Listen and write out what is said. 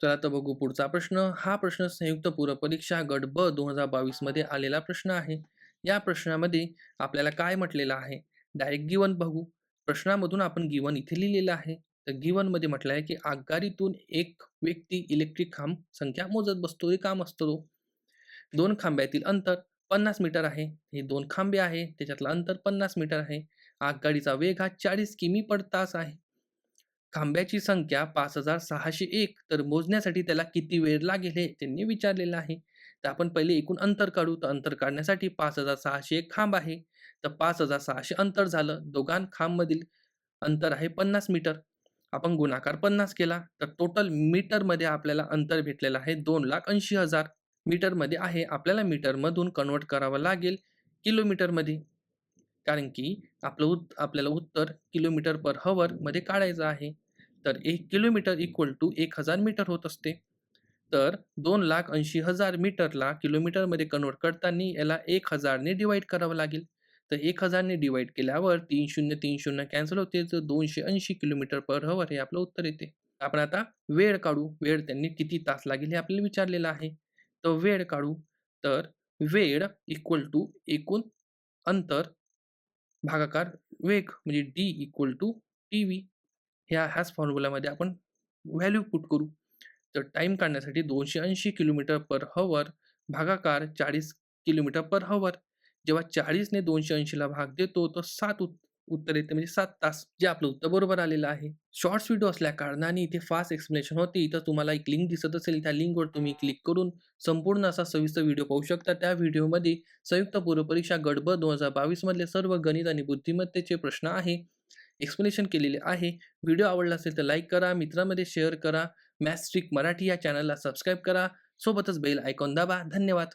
चला तर बघू पुढचा प्रश्न. हा प्रश्न संयुक्त पूर्व परीक्षा गट ब 2022 मध्ये आलेला प्रश्न आहे. या प्रश्नामध्ये आपल्याला काय म्हटलेलं आहे? डायरेक्ट गिवन बघू. प्रश्नामधून आपण गिवन इथे लिहिलेलं आहे. तर गिवनमध्ये म्हटलं आहे, की आगगाडीतून एक व्यक्ती इलेक्ट्रिक खांब संख्या मोजत बसतो. रिकाम असतो तो. 2 खांब्यातील अंतर 50 मीटर आहे. हे 2 खांबे आहे. त्याच्यातलं अंतर 50 मीटर आहे. आगगाडीचा वेग हा 40 किमी पर तास आहे. खांब्याची संख्या 5601 तर मोजण्यासाठी त्याला किती वेळ लागेल हे त्यांनी विचारलेलं आहे. तर आपण पहिले एकूण अंतर काढू. तर अंतर काढण्यासाठी 5601 खांब आहे. तर 5600 अंतर झालं. दोघां खांबमधील अंतर आहे 50 मीटर. आपण गुणाकार 50 केला तर टोटल मीटरमध्ये आपल्याला अंतर भेटलेलं आहे 2,80,000 मीटरमध्ये आहे. आपल्याला मीटरमधून कन्व्हर्ट करावं लागेल किलोमीटरमध्ये. कारण की आपल्याला उत्तर किलोमीटर पर हॉवर मध्ये काढायचं आहे. तर 1 किलोमीटर इक्वल टू 1000 मीटर होत असते. तर 2,80,000 मीटरला किलोमीटरमध्ये कन्व्हर्ट करताना याला 1000 ने डिवाइड करावं लागेल. तर 1000 ने डिवाइड केल्यावर 3030 कॅन्सल होते. तर 280 किलोमीटर पर हॉवर हे आपलं उत्तर येते. आपण आता वेळ काढू. वेळ त्यांनी किती तास लागेल हे आपल्याला विचारलेलं आहे. तर वेळ काढू. तर वेळ इक्वल टू एकूण अंतर भागाकार वेग म्हणजे D equal to T V. ह्याच फॉर्म्युलामध्ये आपण व्हॅल्यू पुट करू. तर टाईम काढण्यासाठी 280 किलोमीटर पर हॉवर भागाकार 40 किलोमीटर पर हॉवर. जेव्हा 40 ने 280 ला भाग देतो तर 7 उत्तर येते म्हणजे 7 तास. जे आपलं उत्तर बरोबर आलेलं आहे. शॉर्ट्स व्हिडिओ असल्या कारणाने इथे फास्ट एक्सप्लेनेशन होते. इथं तुम्हाला एक लिंक दिसत असेल, त्या लिंकवर तुम्ही क्लिक करून संपूर्ण असा सविस्तर व्हिडिओ पाहू शकता. त्या व्हिडिओमध्ये संयुक्त पूर्व परीक्षा गट ब 2022 मधले सर्व गणित आणि बुद्धिमत्तेचे प्रश्न आहे. एक्सप्लेनेशन केलेले आहे. व्हिडिओ आवडला असेल तर लाईक करा, मित्रांमध्ये शेअर करा. मॅथ्स ट्रिक मराठी या चॅनलला सबस्क्राईब करा. सोबतच बेल आयकॉन दाबा. धन्यवाद.